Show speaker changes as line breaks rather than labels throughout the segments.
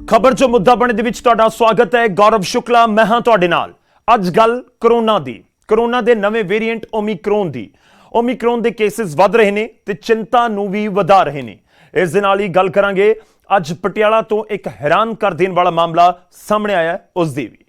खबर जो मुद्दा बने दे विच तुहाडा स्वागत है। गौरव शुक्ला मैं हां तुहाडे नाल। अज गल कोरोना दे नवे वेरिएंट ओमिक्रॉन दे केसेस वध रहे ने ते चिंता नूं भी वधा रहे ने। इस दे नाल ही गल करांगे अज पटियाला तो एक हैरान कर देण वाला मामला सामने आया है उस दी भी।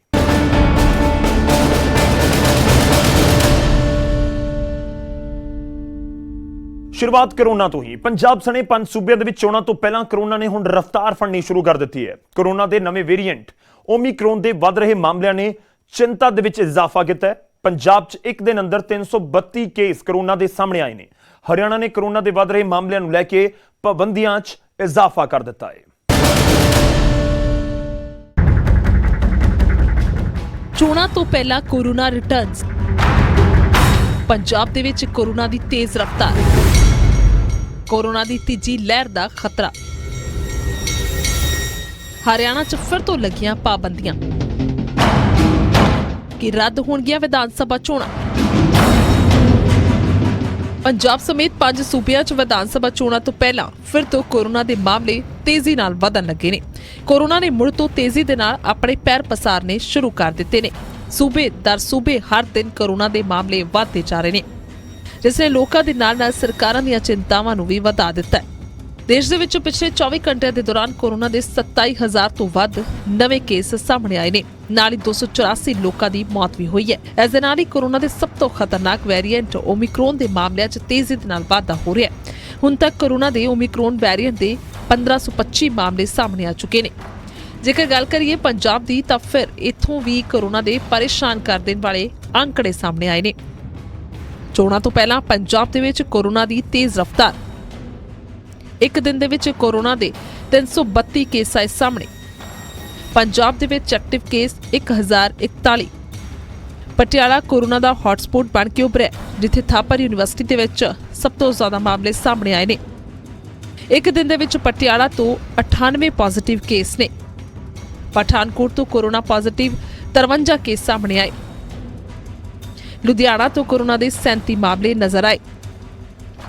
शुरुआत कोरोना तो ही। पंजाब सने 5 सूबे चोणों तो पहला कोरोना ने हुण रफ्तार फड़नी शुरू कर दी है। कोरोना के नवे वेरिएंट ओमिक्रॉन के वध रहे मामलों ने चिंता दे विच इजाफा किया है। पंजाब च एक दिन अंदर 332 केस कोरोना के सामने आए हैं। हरियाणा ने कोरोना के वध रहे मामलों को लैके पाबंदियां च इजाफा कर दिता है।
चोणों तो पहला कोरोना रिटर्न्स। पंजाब दे विच कोरोना की तेज रफ्तार। कोरोना की तीजी लहर का खतरा। हरियाणा च फिर तो लगियां पाबंदियां कि रद्द होणगियां विधान सभा चोणां। पंजाब समेत 5 सूबियां च विधान सभा चोणां तो पहला फिर तो कोरोना के मामले तेजी नाल वधन लगे ने। कोरोना ने मुड़ तो तेजी दे नाल अपने पैर पसारने शुरू कर दिते ने। सूबे दर सूबे हर दिन कोरोना के मामले वधदे जा रहे हैं, जिसने लोगों के नाल सरकारां दीयां चिंतावां नूं भी वधा दिता है। देश दे विच पिछले 24 घंटे के दौरान कोरोना के 27,000 तो वध नवे केस सामने आए ने। नाल ही 284 लोगों की मौत भी हुई है। इस दे नाल ही कोरोना के सब तो खतरनाक वेरिएंट ओमिक्रॉन के मामलों च तेजी दे नाल वाधा हो रहा है। हुण तक कोरोना के ओमिक्रॉन वेरिएंट के 1525 मामले सामने आ चुके हैं। जेकर गल करिए पंजाब की, तो फिर इत्थों भी कोरोना के परेशान कर देने वाले आंकड़े सामने आए ने। चोणां तो पहला पंजाब दे विच कोरोना की तेज रफ्तार। एक दिन दे विच कोरोना के 332 केस आए सामने। पंजाब दे विच एक्टिव केस 1041। पटियाला कोरोना का हॉटस्पॉट बन के उभरिया, जिथे थापर यूनिवर्सिटी दे विच सब तो ज्यादा मामले सामने आए ने। एक दिन दे विच पटियाला तो 98 पॉजिटिव केस ने। पठानकोट तो कोरोना पॉजिटिव 53 केस सामने आए। लुधियाना तो कोरोना के 37 मामले नजर आए।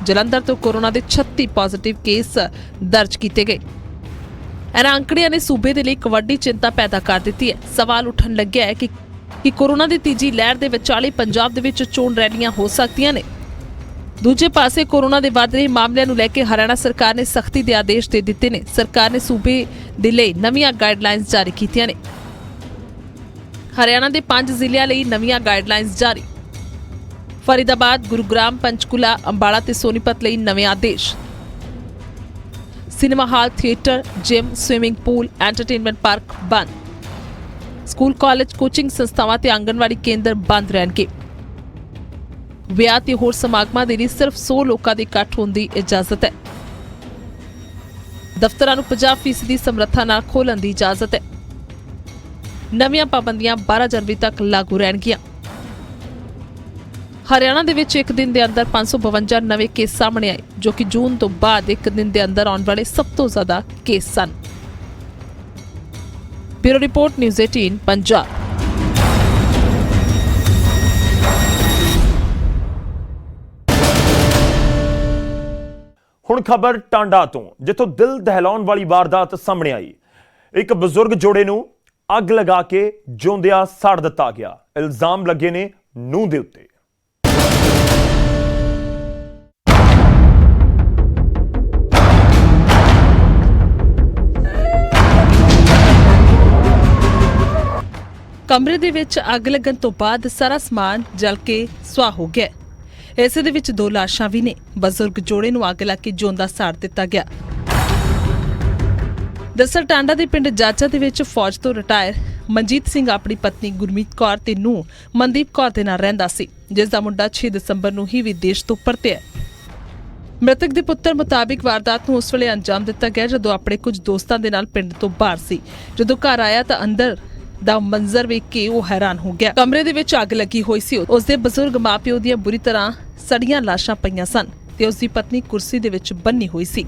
जलंधर तो कोरोना के 36 पॉजिटिव केस दर्ज किए गए। इन आंकड़ियां ने सूबे के लिए एक वड्डी चिंता पैदा कर दी है। सवाल उठन लग्या है कि कोरोना की तीजी लहर के विचाले पंजाब दे विच चोण रैलियां हो सकदियां ने। दूजे पासे कोरोना के वध रहे मामलों को लैके हरियाणा सरकार ने सख्ती के आदेश दे दिते ने। सरकार ने सूबे दे लई नवीं गाइडलाइनस जारी कीतियां ने। हरियाणा के 5 जिलिਆਂ ਲਈ नवीं गाइडलाइनस जारी। फरीदाबाद, गुरुग्राम, पंचकुला, अंबाला ते सोनीपत ਲਈ नवे आदेश। Cinema hall, theatre, gym, swimming pool, entertainment park बंद। स्कूल, कॉलेज, कोचिंग संस्थावां ते आंगनवाड़ी केंद्र बंद रहणगे। विआह ते होर समागमां दे लई सिर्फ 100 लोकां दी इकट्ठ होण दी इजाजत है। दफ्तरां नूं 50% समर्था नाल खोलण दी इजाजत है। नवीं पाबंदियां 12 जनवरी तक लागू रहणगियां। हरियाणा दे विच एक दिन के अंदर 552 नवे केस सामने आए, जो कि जून तो बाद एक दिन के अंदर आने वाले सब तो ज्यादा केस सन। Bureau report, news 18 Punjab.
हुण खबर टांडा तो, जिथों दिल दहलाउण वाली वारदात सामने आई। एक बजुर्ग जोड़े नूं अग लगा के जिउंदिया साड़ दिता गया। इल्जाम लगे ने नूंह दे उत्ते।
कमरे दे विच अग लगन तो बाद सारा समान जल के सुआह हो गया। इस दे विच 2 लाशां भी ने। बजुर्ग जोड़े नूं अग लग के जिउंदा साड़ दिता गया। दरअसल टांडा दे पिंड जाचा दे विच फौज तो रिटायर मनजीत सिंह अपनी पत्नी गुरमीत कौर ते नूंह मनदीप कौर दे नाल रहिंदा सी, जिस दा मुंडा 6 दिसंबर नूं ही विदेश तो परतिया। मृतक दे पुत्तर मुताबिक वारदात नूं उस वेले अंजाम दिता गया जदों अपने कुछ दोस्तां दे नाल पिंड तो बाहर सी। जदों घर आया तां अंदर दा मंजर वेख के वो हैरान हो गया। कमरे दे विच अग लगी हुई सी। उसदे बजुर्ग मां प्यो दी बुरी तरह सड़ियां लाशां पईयां सन ते उसदी पत्नी कुर्सी दे विच बन्नी हुई सी।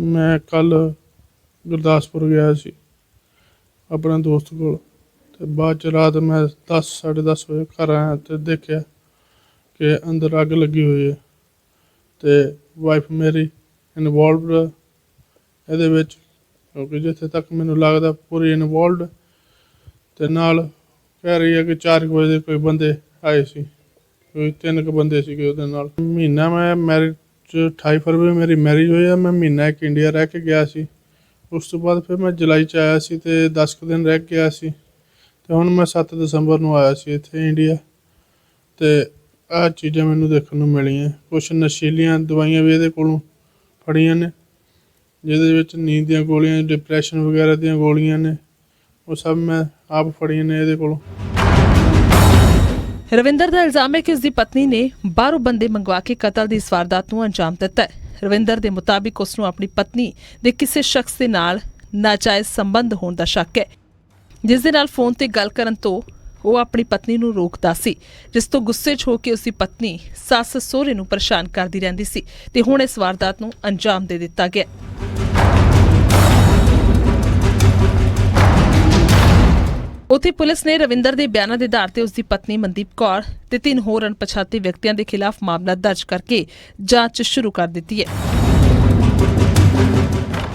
मैं कल गुरदासपुर गया सी अपने दोस्त कोल ते बाद च रात मैं 10 साढ़े 10 बजे घर आया तो देखा कि अंदर अग लगी हुई है। तो वाइफ मेरी इन्वॉल्व ਇਹਦੇ ਵਿੱਚ, ਕਿਉਂਕਿ ਜਿੱਥੇ ਤੱਕ ਮੈਨੂੰ ਲੱਗਦਾ ਪੂਰੀ ਇਨਵੋਲਵਡ। ਤੇ ਨਾਲ ਕਹਿ ਰਹੀ ਹੈ ਕਿ 4 ਵਜੇ ਦੇ ਕੋਈ ਬੰਦੇ ਆਏ ਸੀ, ਕੋਈ 3 ਕੁ ਬੰਦੇ ਸੀਗੇ ਉਹਦੇ ਨਾਲ। ਮਹੀਨਾ ਮੈਂ ਮੈਰਿਜ 28 ਫਰਵਰੀ ਮੇਰੀ ਮੈਰਿਜ ਹੋਈ ਆ। ਮੈਂ ਮਹੀਨਾ ਇੱਕ ਇੰਡੀਆ ਰਹਿ ਕੇ ਗਿਆ ਸੀ। ਉਸ ਤੋਂ ਬਾਅਦ ਫਿਰ ਮੈਂ ਜੁਲਾਈ 'ਚ ਆਇਆ ਸੀ ਤੇ 10 ਕੁ ਦਿਨ ਰਹਿ ਕੇ ਗਿਆ ਸੀ। ਤੇ ਹੁਣ ਮੈਂ 7 ਦਸੰਬਰ ਨੂੰ ਆਇਆ ਸੀ ਇੱਥੇ ਇੰਡੀਆ। ਤੇ ਆਹ ਚੀਜ਼ਾਂ ਮੈਨੂੰ ਦੇਖਣ ਨੂੰ ਮਿਲੀਆਂ। ਕੁਛ ਨਸ਼ੀਲੀਆਂ ਦਵਾਈਆਂ ਵੀ ਇਹਦੇ ਕੋਲੋਂ ਫੜੀਆਂ ਨੇ, ਜਿਹਦੇ ਵਿੱਚ ਨੀਂਦ ਦੀਆਂ ਗੋਲੀਆਂ, ਡਿਪਰੈਸ਼ਨ ਵਗੈਰਾ ਦੀਆਂ ਗੋਲੀਆਂ ਨੇ, ਉਹ ਸਭ ਮੈਂ ਆਪ ਫੜੀਆਂ ਨੇ ਇਹਦੇ ਕੋਲੋਂ।
ਰਵਿੰਦਰ ਦਾ ਇਲਜ਼ਾਮ ਹੈ ਕਿ ਉਸ ਦੀ ਪਤਨੀ ਨੇ ਬਾਹਰੋਂ ਬੰਦੇ ਮੰਗਵਾ ਕੇ ਕਤਲ ਦੀ ਇਸ ਵਾਰਦਾਤ ਨੂੰ ਅੰਜਾਮ ਦਿੱਤਾ ਹੈ। ਰਵਿੰਦਰ ਦੇ ਮੁਤਾਬਿਕ ਉਸ ਨੂੰ ਆਪਣੀ ਪਤਨੀ ਦੇ ਕਿਸੇ ਸ਼ਖਸ ਦੇ ਨਾਲ ਨਾਜਾਇਜ਼ ਸੰਬੰਧ ਹੋਣ ਦਾ ਸ਼ੱਕ ਹੈ, ਜਿਸ ਦੇ ਨਾਲ ਫੋਨ ਤੇ ਗੱਲ ਕਰਨ ਤੋਂ ਉਹ ਆਪਣੀ ਪਤਨੀ ਨੂੰ ਰੋਕਦਾ ਸੀ, ਜਿਸ ਤੋਂ ਗੁੱਸੇ 'ਚ ਹੋ ਕੇ ਉਸ ਦੀ ਪਤਨੀ ਸੱਸ ਸਹੁਰੇ ਨੂੰ ਪਰੇਸ਼ਾਨ ਕਰਦੀ ਰਹਿੰਦੀ ਸੀ ਤੇ ਹੁਣ ਇਸ ਵਾਰਦਾਤ ਨੂੰ ਅੰਜਾਮ ਦੇ ਦਿੱਤਾ ਗਿਆ। ਉੱਥੇ ਪੁਲਿਸ ਨੇ ਰਵਿੰਦਰ ਦੇ ਬਿਆਨਾਂ ਦੇ ਆਧਾਰ ਤੇ ਉਸ ਦੀ ਪਤਨੀ ਮਨਦੀਪ ਕੌਰ ਤੇ 3 ਹੋਰ ਅਣਪਛਾਤੇ ਵਿਅਕਤੀਆਂ ਦੇ ਖਿਲਾਫ ਮਾਮਲਾ ਦਰਜ ਕਰਕੇ ਜਾਂਚ ਸ਼ੁਰੂ ਕਰ ਦਿੱਤੀ ਹੈ।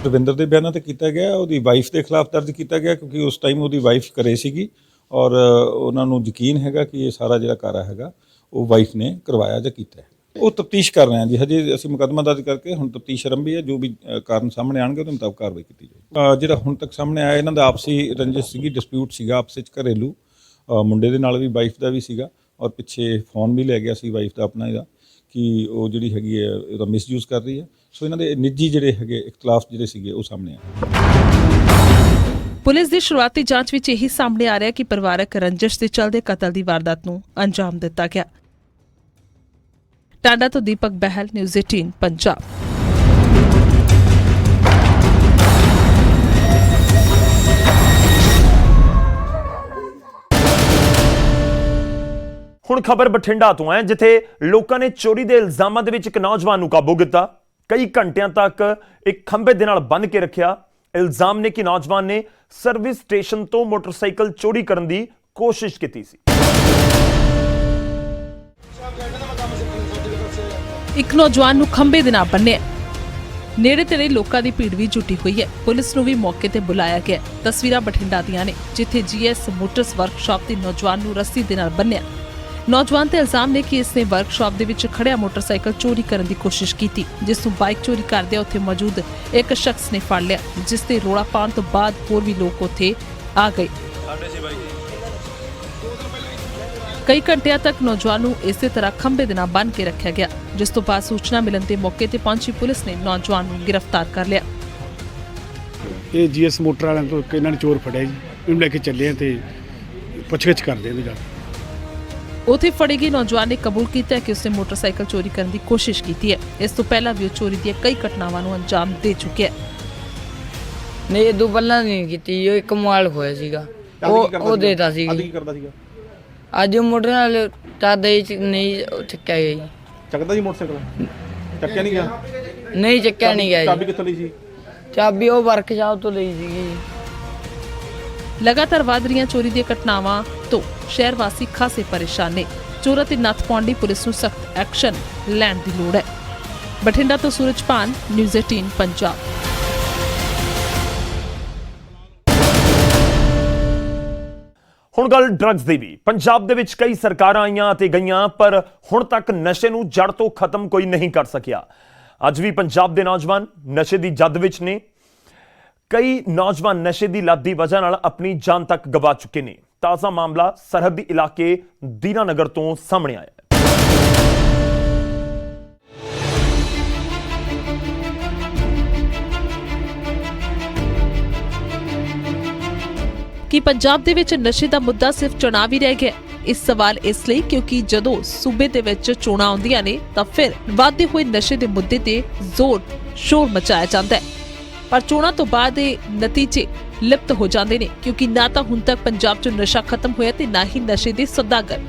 ਰਵਿੰਦਰ ਦੇ ਬਿਆਨਾਂ ਤੇ ਕੀਤਾ ਗਿਆ, ਉਹਦੀ ਵਾਈਫ ਦੇ ਖਿਲਾਫ ਦਰਜ ਕੀਤਾ ਗਿਆ, ਕਿਉਂਕਿ ਉਸ ਟਾਈਮ ਉਹਦੀ ਵਾਈਫ ਘਰੇ ਸੀਗੀ ਔਰ ਉਹਨਾਂ ਨੂੰ ਯਕੀਨ ਹੈਗਾ ਕਿ ਇਹ ਸਾਰਾ ਜਿਹੜਾ ਕਾਰਾ ਹੈਗਾ ਉਹ ਵਾਈਫ ਨੇ ਕਰਵਾਇਆ ਜਾਂ ਕੀਤਾ ਹੈ। ਉਹ ਤਫਤੀਸ਼ ਕਰ ਰਹੇ ਹਾਂ ਜੀ, ਹਜੇ ਅਸੀਂ ਮੁਕੱਦਮਾ ਦਰਜ ਕਰਕੇ ਹੁਣ ਤਫਤੀਸ਼ ਆਰੰਭੀ ਹੈ। ਜੋ ਵੀ ਕਾਰਨ ਸਾਹਮਣੇ ਆਣਗੇ ਉਹਦੇ ਮੁਤਾਬਕ ਕਾਰਵਾਈ ਕੀਤੀ ਜਾਏਗੀ। ਜਿਹੜਾ ਹੁਣ ਤੱਕ ਸਾਹਮਣੇ ਆਇਆ, ਇਹਨਾਂ ਦਾ ਆਪਸੀ ਰੰਜਿਸ਼ ਸੀਗੀ, ਡਿਸਪਿਊਟ ਸੀਗਾ ਆਪਸ ਵਿੱਚ ਘਰੇਲੂ। ਮੁੰਡੇ ਦੇ ਨਾਲ ਵੀ, ਵਾਈਫ ਦਾ ਵੀ ਸੀਗਾ ਔਰ ਪਿੱਛੇ ਫੋਨ ਵੀ ਲੈ ਗਿਆ ਸੀ ਵਾਈਫ ਦਾ ਆਪਣਾ ਇਹਦਾ, ਕਿ ਉਹ ਜਿਹੜੀ ਹੈਗੀ ਹੈ ਉਹਦਾ ਮਿਸਯੂਜ਼ ਕਰ ਰਹੀ ਹੈ। ਸੋ ਇਹਨਾਂ ਦੇ ਨਿੱਜੀ ਜਿਹੜੇ ਹੈਗੇ ਇਖਤਲਾਫ ਜਿਹੜੇ ਸੀਗੇ ਉਹ ਸਾਹਮਣੇ ਆਏ।
ਪੁਲਿਸ ਦੀ ਸ਼ੁਰੂਆਤੀ ਜਾਂਚ ਵਿੱਚ ਇਹੀ ਸਾਹਮਣੇ ਆ ਰਿਹਾ ਕਿ ਪਰਿਵਾਰਕ ਰੰਜਿਸ਼ ਦੇ ਚੱਲਦੇ ਕਤਲ ਦੀ ਵਾਰਦਾਤ ਨੂੰ ਅੰਜਾਮ ਦਿੱਤਾ ਗਿਆ। ਟਾਂਡਾ ਤੋਂ ਦੀਪਕ ਬਹਿਲ, ਨਿਊਜ਼ 18 ਪੰਜਾਬ।
ਹੁਣ ਖਬਰ ਬਠਿੰਡਾ ਤੋਂ ਹੈ, ਜਿੱਥੇ ਲੋਕਾਂ ਨੇ ਚੋਰੀ ਦੇ ਇਲਜ਼ਾਮਾਂ ਦੇ ਵਿੱਚ ਇੱਕ ਨੌਜਵਾਨ ਨੂੰ ਕਾਬੂ ਕੀਤਾ। ਕਈ ਘੰਟਿਆਂ ਤੱਕ ਇੱਕ ਖੰਭੇ ਦੇ ਨਾਲ ਬੰਨ੍ਹ ਕੇ ਰੱਖਿਆ। ਇਲਜ਼ਾਮ ਨੇ ਕਿ ਨੌਜਵਾਨ ਨੇ ਸਰਵਿਸ ਸਟੇਸ਼ਨ ਤੋਂ ਮੋਟਰਸਾਈਕਲ ਚੋਰੀ ਕਰਨ ਦੀ ਕੋਸ਼ਿਸ਼ ਕੀਤੀ ਸੀ।
ਇੱਕ ਨੌਜਵਾਨ ਨੂੰ ਖੰਭੇ ਦੇ ਨਾਲ ਬੰਨ੍ਹਿਆ। ਨੇੜੇ ਤੇੜੇ ਲੋਕਾਂ ਦੀ ਭੀੜ ਵੀ ਜੁਟੀ ਹੋਈ ਹੈ। ਪੁਲਿਸ ਨੂੰ ਵੀ ਮੌਕੇ ਤੇ ਬੁਲਾਇਆ ਗਿਆ। ਤਸਵੀਰਾਂ ਬਠਿੰਡਾ ਦੀਆਂ ਨੇ, ਜਿੱਥੇ ਜੀਐਸ ਮੋਟਰਸ ਵਰਕਸ਼ਾਪ ਦੇ ਨੌਜਵਾਨ ਨੂੰ ਰੱਸੀ ਦੇ ਨਾਲ ਬੰਨ੍ਹਿਆ। ਨੌਜਵਾਨ ਤੇ ਇਲਜ਼ਾਮ ਨੇ ਕਿ ਇਸਨੇ ਵਰਕਸ਼ਾਪ ਦੇ ਵਿੱਚ ਖੜਿਆ ਮੋਟਰਸਾਈਕਲ ਚੋਰੀ ਕਰਨ ਦੀ ਕੋਸ਼ਿਸ਼ ਕੀਤੀ, ਜਿਸ ਨੂੰ ਬਾਈਕ ਚੋਰੀ ਕਰਦਿਆਂ ਉੱਥੇ ਮੌਜੂਦ ਇੱਕ ਸ਼ਖਸ ਨੇ ਫੜ ਲਿਆ, ਜਿਸ ਤੇ ਰੋਲਾ ਪਾਉਣ ਤੋਂ ਬਾਅਦ ਹੋਰ ਵੀ ਲੋਕ ਉੱਥੇ ਆ ਗਏ। ਕਈ ਘੰਟਿਆਂ ਤੱਕ ਨੌਜਵਾਨ ਨੂੰ ਇਸੇ ਤਰ੍ਹਾਂ ਖੰਭੇ ਦੇ ਨਾਲ ਬੰਨ੍ਹ ਕੇ ਰੱਖਿਆ ਗਿਆ, ਜਿਸ ਤੋਂ ਬਾਅਦ ਸੂਚਨਾ ਮਿਲਣ ਤੇ ਮੌਕੇ ਤੇ ਪਹੁੰਚੀ ਪੁਲਿਸ ਨੇ ਨੌਜਵਾਨ ਨੂੰ ਗ੍ਰਿਫਤਾਰ ਕਰ ਲਿਆ।
ਇਹ ਜੀਐਸ ਮੋਟਰ ਵਾਲਿਆਂ ਤੋਂ ਇਹਨਾਂ ਨੇ ਚੋਰ ਫੜਿਆ ਜੀ, ਇਹਨੂੰ ਲੈ ਕੇ ਚੱਲੇ ਆ ਤੇ ਪੁੱਛਗਿੱਛ ਕਰਦੇ ਇਹਦੇ ਨਾਲ।
ਉੱਥੇ ਫੜੇ ਗਏ ਨੌਜਵਾਨ ਨੇ ਕਬੂਲ ਕੀਤਾ ਕਿ ਉਸਨੇ ਮੋਟਰਸਾਈਕਲ ਚੋਰੀ ਕਰਨ ਦੀ ਕੋਸ਼ਿਸ਼ ਕੀਤੀ ਹੈ। ਇਸ ਤੋਂ ਪਹਿਲਾਂ ਵੀ ਉਹ ਚੋਰੀ ਦੀਆਂ ਕਈ ਘਟਨਾਵਾਂ ਨੂੰ ਅੰਜਾਮ ਦੇ ਚੁੱਕਿਆ ਹੈ।
ਨਹੀਂ, ਇਹ ਪਹਿਲਾਂ ਨਹੀਂ ਕੀਤੀ। ਉਹ ਇੱਕ ਮੋਬਾਈਲ ਹੋਇਆ ਸੀਗਾ, ਉਹ ਦੇਤਾ ਸੀ।
ਕੀ ਕਰਦਾ ਸੀਗਾ?
ਅੱਜ ਉਹ ਮੋਟਰ ਨਾਲ ਚਾਦੇ ਨਹੀਂ ਚੱਕਿਆ ਗਿਆ ਜੀ।
ਚੱਕਦਾ ਸੀ ਮੋਟਰਸਾਈਕਲ? ਚੱਕਿਆ ਨਹੀਂ ਗਿਆ?
ਨਹੀਂ ਚੱਕਿਆ ਨਹੀਂ ਗਿਆ
ਚਾਬੀ
ਜੀ।
ਕਿੱਥੋਂ ਲਈ ਸੀ?
ਚਾਬੀ ਉਹ ਵਰਕਸ਼ਾਪ ਤੋਂ ਲਈ ਸੀਗੀ ਜੀ।
ਲਗਾਤਾਰ ਵਧ ਰਹੀਆਂ ਚੋਰੀ ਦੀਆਂ ਘਟਨਾਵਾਂ ਤੋਂ ਸ਼ਹਿਰ ਵਾਸੀ ਖਾਸੇ ਪਰੇਸ਼ਾਨ ਨੇ। ਚੋਰਾਂ ਤੇ ਨੱਥ ਪਾਉਣ ਲਈ ਪੁਲਿਸ ਨੂੰ ਸਖਤ ਐਕਸ਼ਨ ਲੈਣ ਦੀ ਲੋੜ ਹੈ। ਬਠਿੰਡਾ ਤੋਂ ਸੂਰਜਪਾਨ, ਨਿਊਜ਼ 18 ਪੰਜਾਬ।
ਹੁਣ ਗੱਲ ਡਰੱਗਸ ਦੀ ਵੀ। ਪੰਜਾਬ ਦੇ ਵਿੱਚ ਕਈ ਸਰਕਾਰਾਂ ਆਈਆਂ ਅਤੇ ਗਈਆਂ, ਪਰ ਹੁਣ ਤੱਕ ਨਸ਼ੇ ਨੂੰ ਜੜ ਤੋਂ ਖਤਮ ਕੋਈ ਨਹੀਂ ਕਰ ਸਕਿਆ। ਅੱਜ ਵੀ ਪੰਜਾਬ ਦੇ ਨੌਜਵਾਨ ਨਸ਼ੇ ਦੀ ਜਦ ਵਿੱਚ ਨੇ। ਕਈ ਨੌਜਵਾਨ ਨਸ਼ੇ ਦੀ ਲੱਤ ਦੀ ਵਜ੍ਹਾ ਨਾਲ ਆਪਣੀ ਜਾਨ ਤੱਕ ਗਵਾ ਚੁੱਕੇ ਨੇ। ਤਾਜ਼ਾ ਮਾਮਲਾ ਸਰਹੱਦੀ ਇਲਾਕੇ ਦੀਨਾਨਗਰ ਤੋਂ ਸਾਹਮਣੇ ਆਇਆ ਹੈ।
ਕਿ ਪੰਜਾਬ ਦੇ ਵਿੱਚ ਨਸ਼ੇ ਦਾ ਮੁੱਦਾ ਸਿਰਫ ਚੁਣਾਵ ਹੀ ਰਹਿ ਗਿਆ। ਇਸ ਸਵਾਲ ਇਸ ਲਈ ਕਿਉਂਕਿ ਜਦੋਂ ਸੂਬੇ ਦੇ ਵਿੱਚ ਚੋਣਾਂ ਆਉਂਦੀਆਂ ਨੇ ਤਾਂ ਫਿਰ ਵਧਦੇ ਹੋਏ ਨਸ਼ੇ ਦੇ ਮੁੱਦੇ ਤੇ ਜ਼ੋਰ ਸ਼ੋਰ ਮਚਾਇਆ ਜਾਂਦਾ ਹੈ, ਪਰ ਚੋਣਾਂ ਤੋਂ ਬਾਅਦ ਇਹ ਨਤੀਜੇ ਲਿਪਤ ਹੋ ਜਾਂਦੇ ਨੇ, ਕਿਉਂਕਿ ਨਾ ਤਾਂ ਹੁਣ ਤੱਕ ਪੰਜਾਬ 'ਚ ਨਸ਼ਾ ਖਤਮ ਹੋਇਆ ਤੇ ਨਾ ਹੀ ਨਸ਼ੇ ਦੇ ਸੌਦਾਗਰ।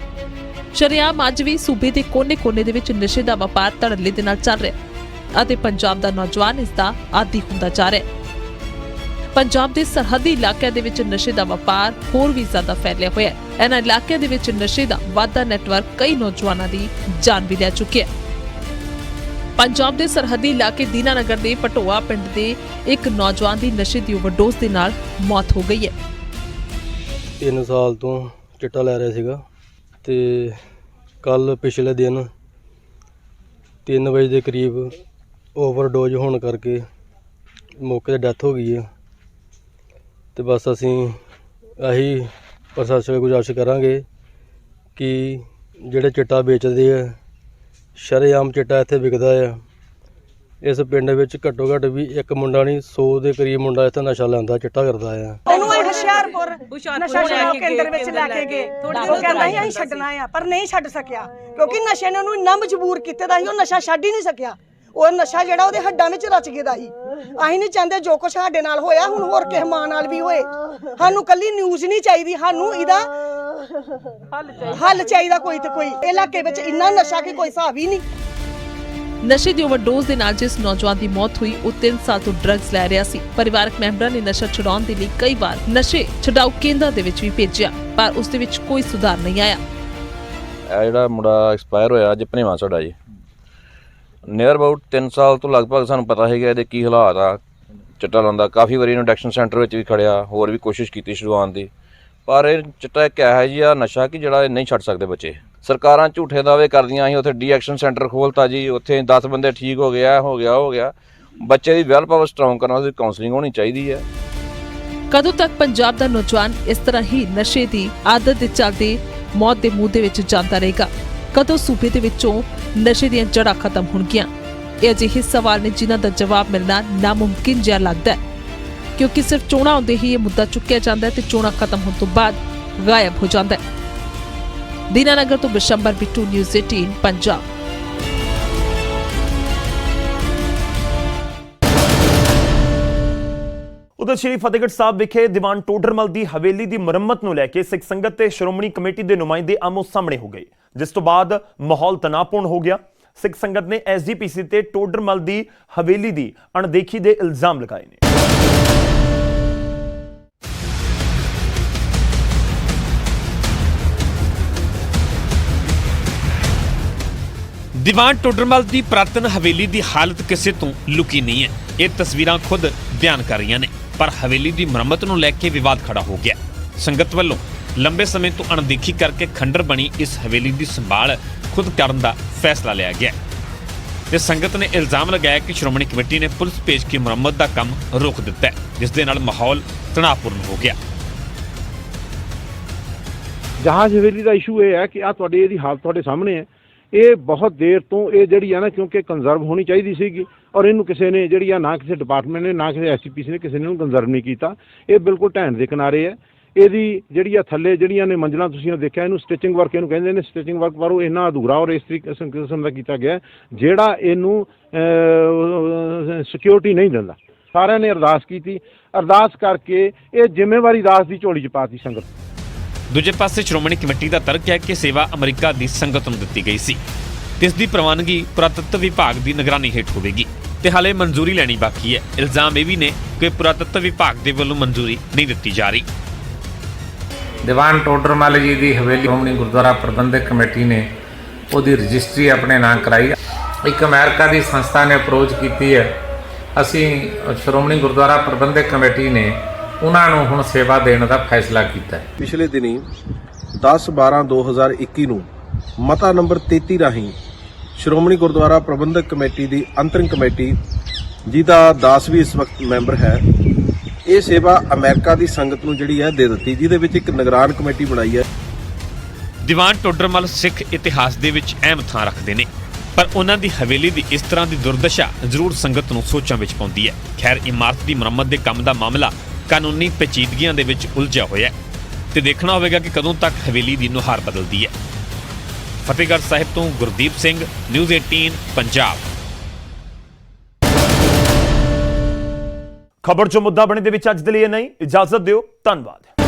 ਸ਼ਰੇਆਮ ਅੱਜ ਵੀ ਸੂਬੇ ਦੇ ਕੋਨੇ-ਕੋਨੇ ਦੇ ਵਿੱਚ ਨਸ਼ੇ ਦਾ ਵਪਾਰ ਧੜੱਲੇ ਦੇ ਨਾਲ ਚੱਲ ਰਿਹਾ ਅਤੇ ਪੰਜਾਬ ਦਾ ਨੌਜਵਾਨ ਇਸ ਦਾ ਆਦੀ ਹੁੰਦਾ ਜਾ ਰਿਹਾ ਹੈ। ਪੰਜਾਬ ਦੇ ਸਰਹੱਦੀ ਇਲਾਕਿਆਂ ਦੇ ਵਿੱਚ ਨਸ਼ੇ ਦਾ ਵਪਾਰ ਹੋਰ ਵੀ ਜ਼ਿਆਦਾ ਫੈਲਿਆ ਹੋਇਆ ਹੈ। ਇਹਨਾਂ ਇਲਾਕਿਆਂ ਦੇ ਵਿੱਚ ਨਸ਼ੇ ਦਾ ਵਾਧਾ ਨੈਟਵਰਕ ਕਈ ਨੌਜਵਾਨਾਂ ਦੀ ਜਾਨ ਵੀ ਲੈ ਚੁੱਕਿਆ ਹੈ। ਪੰਜਾਬ ਦੇ ਸਰਹੱਦੀ ਇਲਾਕੇ ਦੀਨਾਨਗਰ ਦੇ ਪਟੋਆ ਪਿੰਡ ਦੇ ਇੱਕ ਨੌਜਵਾਨ ਦੀ ਨਸ਼ੇ ਦੀ ਓਵਰਡੋਜ਼ ਦੇ ਨਾਲ ਮੌਤ ਹੋ ਗਈ ਹੈ।
3 ਸਾਲ ਤੋਂ ਚਿੱਟਾ ਲੈ ਰਿਹਾ ਸੀਗਾ ਤੇ ਕੱਲ ਪਿਛਲੇ ਦਿਨ 3 ਵਜੇ ਦੇ ਕਰੀਬ ਓਵਰਡੋਜ਼ ਹੋਣ ਕਰਕੇ ਮੌਕੇ 'ਤੇ ਡੈਥ ਹੋ ਗਈ ਹੈ। ਤੇ ਬਸ ਅਸੀਂ ਇਹੀ ਪ੍ਰਸ਼ਾਸਨ ਨੂੰ ਗੁਜ਼ਾਰਿਸ਼ ਕਰਾਂਗੇ ਕਿ ਜਿਹੜੇ ਚਿੱਟਾ ਵੇਚਦੇ ਆ, ਸ਼ਰੇਆਮ ਚਿੱਟਾ ਇੱਥੇ ਵਿਕਦਾ ਆ। ਇਸ ਪਿੰਡ ਵਿੱਚ ਘੱਟੋ ਘੱਟ ਵੀ ਇੱਕ ਮੁੰਡਾ ਨਹੀਂ 100 ਦੇ ਕਰੀਬ ਮੁੰਡਾ ਇੱਥੇ ਨਸ਼ਾ ਲੈਂਦਾ, ਚਿੱਟਾ ਕਰਦਾ ਆ।
ਉਹਨੂੰ ਇਹ ਹੁਸ਼ਿਆਰਪੁਰ ਨਸ਼ਾ ਛੁਡਾਊ ਕੇਂਦਰ ਵਿੱਚ ਲੈ ਕੇ ਗਏ। ਉਹ ਕਹਿੰਦਾ ਸੀ ਅਸੀਂ ਛੱਡਣਾ ਆ, ਪਰ ਨਹੀਂ ਛੱਡ ਸਕਿਆ ਕਿਉਂਕਿ ਨਸ਼ੇ ਨੇ ਉਹਨੂੰ ਇੰਨਾ ਮਜਬੂਰ ਕੀਤਾ ਦਾ ਸੀ, ਉਹ ਨਸ਼ਾ ਛੱਡ ਹੀ ਨਹੀਂ ਸਕਿਆ। ਉਹ ਨਸ਼ਾ ਜਿਹੜਾ ਉਹਦੇ ਹੱਡਾਂ ਵਿੱਚ ਰਚ ਗਿਆ ਸੀ। ਅਸੀਂ ਨਹੀਂ ਚਾਹੁੰਦੇ ਜੋ ਕੁਛ ਸਾਡੇ ਨਾਲ ਹੋਇਆ ਹੁਣ ਹੋਰ ਕਿਸੇ ਮਾਂ ਨਾਲ ਵੀ ਹੋਏ। ਸਾਨੂੰ ਕੱਲੀ ਨਿਊਜ਼ ਨਹੀਂ ਚਾਹੀਦੀ, ਸਾਨੂੰ ਇਹਦਾ ਹੱਲ ਚਾਹੀਦਾ ਕੋਈ ਤੇ ਕੋਈ। ਇਲਾਕੇ ਵਿੱਚ ਇੰਨਾ ਨਸ਼ਾ ਕਿ ਕੋਈ ਹਿਸਾਬ ਹੀ ਨਹੀਂ।
ਨਸ਼ੇ ਦੀ ਓਵਰਡੋਜ਼ ਦੇ ਨਾਲ ਜਿਸ ਨੌਜਵਾਨ ਦੀ ਮੌਤ ਹੋਈ ਉਹ 3 ਸਾਲ ਤੋਂ ਡਰੱਗਸ ਲੈ ਰਿਹਾ ਸੀ। ਪਰਿਵਾਰਕ ਮੈਂਬਰਾਂ ਨੇ ਨਸ਼ਾ ਛੁਡਾਉਣ ਦੇ ਲਈ ਕਈ ਵਾਰ ਨਸ਼ੇ ਛੁਡਾਊ ਕੇਂਦਰ ਦੇ ਵਿੱਚ ਵੀ ਭੇਜਿਆ, ਪਰ ਉਸ ਦੇ ਵਿੱਚ ਕੋਈ ਸੁਧਾਰ ਨਹੀਂ ਆਇਆ।
ਇਹ ਜਿਹੜਾ ਮੁੰਡਾ ਐਕਸਪਾਇਰ ਹੋਇਆ ਅੱਜ ਭਨੇਵਾਂ ਸਾਡਾ ਜੀ, ਨੀਅਰ ਅਬਾਊਟ 3 ਸਾਲ ਤੋਂ ਲਗਭਗ ਸਾਨੂੰ ਪਤਾ ਹੈਗਾ ਇਹਦੇ ਕੀ ਹਾਲਾਤ ਆ ਚਿੱਟਾ ਲਾਉਂਦਾ। ਕਾਫੀ ਵਾਰੀ ਇਹਨੂੰ ਐਡਿਕਸ਼ਨ ਸੈਂਟਰ ਵਿੱਚ ਵੀ ਖੜਿਆ, ਹੋਰ ਵੀ ਕੋਸ਼ਿਸ਼ ਕੀਤੀ ਛੁਡਵਾਉਣ ਦੀ, ਪਰ ਇਹ ਚਿੱਟਾ ਇੱਕ ਇਹੋ ਜਿਹਾ ਨਸ਼ਾ ਕਿ ਜਿਹੜਾ ਨਹੀਂ ਛੱਡ ਸਕਦੇ ਬੱਚੇ। ਸਰਕਾਰਾਂ ਝੂਠੇ ਦਾਅਵੇ ਕਰਦੀਆਂ ਸੀ, ਉੱਥੇ ਡੀ ਐਕਸ਼ਨ ਸੈਂਟਰ ਖੋਲ੍ਹਤਾ ਜੀ, ਉੱਥੇ 10 ਬੰਦੇ ਠੀਕ ਹੋ ਗਿਆ, ਹੋ ਗਿਆ। ਬੱਚੇ ਦੀ ਵੈਲ ਪਾਵਰ ਸਟਰੋਂਗ ਕਰਨ ਵਾਸਤੇ ਕਾਉਂਸਲਿੰਗ ਹੋਣੀ ਚਾਹੀਦੀ ਹੈ।
ਕਦੋਂ ਤੱਕ ਪੰਜਾਬ ਦਾ ਨੌਜਵਾਨ ਇਸ ਤਰ੍ਹਾਂ ਹੀ ਨਸ਼ੇ ਦੀ ਆਦਤ ਦੇ ਚੱਲਦੇ ਮੌਤ ਦੇ ਮੂੰਹ ਦੇ ਵਿੱਚ ਜਾਂਦਾ ਰਹੇਗਾ? ਕਦੋਂ ਸੂਬੇ ਦੇ ਵਿੱਚੋਂ ਨਸ਼ੇ ਦੀਆਂ ਜੜ੍ਹਾਂ ਖਤਮ ਹੋਣਗੀਆਂ? ਇਹ ਅਜਿਹੇ ਸਵਾਲ ਨੇ ਜਿਨ੍ਹਾਂ ਦਾ ਜਵਾਬ ਮਿਲਣਾ ਨਾਮੁਮਕਿਨ ਜਿਹਾ ਲੱਗਦਾ ਹੈ, ਕਿਉਂਕਿ ਸਿਰਫ ਚੋਣਾਂ ਆਉਂਦੇ ਹੀ ਇਹ ਮੁੱਦਾ ਚੁੱਕਿਆ ਜਾਂਦਾ ਹੈ ਤੇ ਚੋਣਾਂ ਖਤਮ ਹੋਣ ਤੋਂ ਬਾਅਦ ਗਾਇਬ ਹੋ ਜਾਂਦਾ ਹੈ। ਦੀਨਾਨਗਰ ਤੋਂ ਬਿਸ਼ੰਬਰ ਬਿੱਟੂ, ਨਿਊਜ਼ 18 ਪੰਜਾਬ।
ਉਧਰ ਸ਼੍ਰੀ ਫਤਿਹਗੜ੍ਹ ਸਾਹਿਬ ਵਿਖੇ ਦੀਵਾਨ ਟੋਡਰਮਲ ਦੀ ਹਵੇਲੀ ਦੀ ਮੁਰੰਮਤ ਨੂੰ ਲੈ ਕੇ ਸਿੱਖ ਸੰਗਤ ਤੇ ਸ਼੍ਰੋਮਣੀ ਕਮੇਟੀ ਦੇ ਨੁਮਾਇੰਦੇ ਆਮੋ ਸਾਹਮਣੇ ਹੋ ਗਏ, ਜਿਸ ਤੋਂ ਬਾਅਦ ਮਾਹੌਲ ਤਣਾਅਪੂਰਨ ਹੋ ਗਿਆ। ਸਿੱਖ ਸੰਗਤ ਨੇ ਐਸਜੀਪੀਸੀ ਤੇ ਟੋਡਰਮਲ ਦੀ ਹਵੇਲੀ ਦੀ ਅਣਦੇਖੀ ਦੇ ਇਲਜ਼ਾਮ ਲਗਾਏ ਨੇ।
ਦੀਵਾਨ ਟੋਡਰਮਲ ਦੀ ਪੁਰਾਤਨ ਹਵੇਲੀ ਦੀ ਹਾਲਤ ਕਿਸੇ ਤੋਂ ਲੁਕੀ ਨਹੀਂ ਹੈ। ਇਹ ਤਸਵੀਰਾਂ ਖੁਦ ਬਿਆਨ ਕਰ ਰਹੀਆਂ ਨੇ, ਪਰ ਹਵੇਲੀ ਦੀ ਮੁਰੰਮਤ ਨੂੰ ਲੈ ਕੇ ਵਿਵਾਦ ਖੜਾ ਹੋ ਗਿਆ। ਸੰਗਤ ਵੱਲੋਂ ਲੰਬੇ ਸਮੇਂ ਤੋਂ ਅਣਦੇਖੀ ਕਰਕੇ ਖੰਡਰ ਬਣੀ ਇਸ ਹਵੇਲੀ ਦੀ ਸੰਭਾਲ ਖੁਦ ਕਰਨ ਦਾ ਫੈਸਲਾ ਲਿਆ ਗਿਆ ਤੇ ਸੰਗਤ ਨੇ ਇਲਜ਼ਾਮ ਲਗਾਇਆ ਕਿ ਸ਼੍ਰੋਮਣੀ ਕਮੇਟੀ ਨੇ ਪੁਲਿਸ ਭੇਜ ਕੇ ਮੁਰੰਮਤ ਦਾ ਕੰਮ ਰੋਕ ਦਿੱਤਾ ਹੈ, ਜਿਸ ਦੇ ਨਾਲ ਮਾਹੌਲ ਤਣਾਅਪੂਰਨ ਹੋ ਗਿਆ।
ਜਹਾਜ਼ ਹਵੇਲੀ ਦਾ ਇਸ਼ੂ ਇਹ ਹੈ ਕਿ ਆ ਤੁਹਾਡੇ ਇਹਦੀ ਹਾਲਤ ਤੁਹਾਡੇ ਸਾਹਮਣੇ ਹੈ। ਇਹ ਬਹੁਤ ਦੇਰ ਤੋਂ ਇਹ ਜਿਹੜੀ ਆ ਨਾ, ਕਿਉਂਕਿ ਕੰਜ਼ਰਵ ਹੋਣੀ ਚਾਹੀਦੀ ਸੀਗੀ ਔਰ ਇਹਨੂੰ ਕਿਸੇ ਨੇ ਜਿਹੜੀ ਆ ਨਾ ਕਿਸੇ ਡਿਪਾਰਟਮੈਂਟ ਨੇ ਨਾ ਕਿਸੇ ਐਸਜੀਪੀਸੀ ਨੇ ਕਿਸੇ ਨੇ ਇਹਨੂੰ ਕੰਜ਼ਰਵ ਨਹੀਂ ਕੀਤਾ। ਇਹ ਬਿਲਕੁਲ ਢਹਿਣ ਦੇ ਕਿਨਾਰੇ ਹੈ। ਇਹਦੀ ਜਿਹੜੀ ਆ ਥੱਲੇ ਜਿਹੜੀਆਂ ਨੇ ਮੰਜ਼ਲਾਂ ਤੁਸੀਂ ਦੇਖਿਆ, ਇਹਨੂੰ ਸਟਿਚਿੰਗ ਵਰਕ ਇਹਨੂੰ ਕਹਿੰਦੇ ਨੇ। ਸਟਿਚਿੰਗ ਵਰਕ ਪਰ ਉਹ ਇੰਨਾ ਅਧੂਰਾ ਔਰ ਇਸ ਤਰੀਕੇ ਕਿਸਮ ਦਾ ਕੀਤਾ ਗਿਆ ਜਿਹੜਾ ਇਹਨੂੰ ਸਿਕਿਉਰਿਟੀ ਨਹੀਂ ਦਿੰਦਾ। ਸਾਰਿਆਂ ਨੇ ਅਰਦਾਸ ਕੀਤੀ, ਅਰਦਾਸ ਕਰਕੇ ਇਹ ਜ਼ਿੰਮੇਵਾਰੀ ਦਾਸ ਦੀ ਝੋਲੀ 'ਚ ਪਾਤੀ ਸੰਗਤ।
ਦੂਜੇ ਪਾਸੇ ਸ਼੍ਰੋਮਣੀ ਕਮੇਟੀ ਦਾ ਤਰਕ ਹੈ ਕਿ ਸੇਵਾ ਅਮਰੀਕਾ ਦੀ ਸੰਗਤ ਨੂੰ ਦਿੱਤੀ ਗਈ ਸੀ ਤੇ ਇਸ ਦੀ ਪ੍ਰਵਾਨਗੀ ਪੁਰਾਤੱਤਵ ਵਿਭਾਗ ਦੀ ਨਿਗਰਾਨੀ ਹੇਠ ਹੋਵੇਗੀ ਤੇ ਹਾਲੇ ਮਨਜ਼ੂਰੀ ਲੈਣੀ ਬਾਕੀ ਹੈ। ਇਲਜ਼ਾਮ ਇਹ ਵੀ ਨੇ ਕਿ ਪੁਰਾਤੱਤਵ ਵਿਭਾਗ ਦੇ ਵੱਲੋਂ ਮਨਜ਼ੂਰੀ ਨਹੀਂ ਦਿੱਤੀ ਜਾ ਰਹੀ।
ਦੀਵਾਨ ਟੋਡਰਮਲ ਜੀ ਦੀ ਹਵੇਲੀ ਸ਼੍ਰੋਮਣੀ ਗੁਰਦੁਆਰਾ ਪ੍ਰਬੰਧਕ ਕਮੇਟੀ ਨੇ ਉਹਦੀ ਰਜਿਸਟਰੀ ਆਪਣੇ ਨਾਂ ਕਰਾਈ। ਇੱਕ ਅਮਰੀਕਾ ਦੀ ਸੰਸਥਾ ਨੇ ਅਪਰੋਚ ਕੀਤੀ ਹੈ। ਅਸੀਂ ਸ਼੍ਰੋਮਣੀ ਗੁਰਦੁਆਰਾ ਪ੍ਰਬੰਧਕ ਕਮੇਟੀ ਨੇ ਉਹਨਾਂ ਨੂੰ ਹੁਣ ਸੇਵਾ ਦੇਣ ਦਾ ਫੈਸਲਾ ਕੀਤਾ ਹੈ।
ਪਿਛਲੇ ਦਿਨੀ 10/12/2021 ਨੂੰ ਮਤਾ ਨੰਬਰ 33 ਰਾਹੀਂ ਸ਼੍ਰੋਮਣੀ ਗੁਰਦੁਆਰਾ ਪ੍ਰਬੰਧਕ ਕਮੇਟੀ ਦੀ ਅੰਤਰਿਮ ਕਮੇਟੀ ਜਿਹਦਾ ਦਾਸ ਵੀ ਇਸ ਵਕਤ ਮੈਂਬਰ ਹੈ, ਇਹ ਸੇਵਾ ਅਮਰੀਕਾ ਦੀ ਸੰਗਤ ਨੂੰ ਜਿਹੜੀ ਹੈ ਦੇ ਦਿੱਤੀ, ਜਿਹਦੇ ਵਿੱਚ ਇੱਕ ਨਿਗਰਾਨ ਕਮੇਟੀ ਬਣਾਈ ਹੈ।
ਦੀਵਾਨ ਟੋਡਰਮਲ ਸਿੱਖ ਇਤਿਹਾਸ ਦੇ ਵਿੱਚ ਅਹਿਮ ਥਾਂ ਰੱਖਦੇ ਨੇ, ਪਰ ਉਹਨਾਂ ਦੀ ਹਵੇਲੀ ਦੀ ਇਸ ਤਰ੍ਹਾਂ ਦੀ ਦੁਰਦਸ਼ਾ ਜ਼ਰੂਰ ਸੰਗਤ ਨੂੰ ਸੋਚਾਂ ਵਿੱਚ ਪਾਉਂਦੀ ਹੈ। ਖੈਰ, ਇਮਾਰਤ ਦੀ ਮੁਰੰਮਤ ਦੇ ਕੰਮ ਦਾ ਮਾਮਲਾ ਕਾਨੂੰਨੀ ਪੇਚੀਦਗੀਆਂ ਦੇ ਵਿੱਚ ਉਲਝਿਆ ਹੋਇਆ ਹੈ ਤੇ ਦੇਖਣਾ ਹੋਵੇਗਾ ਕਿ ਕਦੋਂ ਤੱਕ ਹਵੇਲੀ ਦੀ ਨੁਹਾਰ ਬਦਲਦੀ ਹੈ। ਫਤਿਹਗੜ੍ਹ ਸਾਹਿਬ ਤੋਂ ਗੁਰਦੀਪ ਸਿੰਘ, ਨਿਊਜ਼ 18 ਪੰਜਾਬ।
ਖਬਰ ਜੋ ਮੁੱਦਾ ਬਣੇ ਦੇ ਵਿੱਚ ਅੱਜ ਦੇ ਲਈ ਨਹੀਂ, ਇਜਾਜ਼ਤ ਦਿਓ, ਧੰਨਵਾਦ।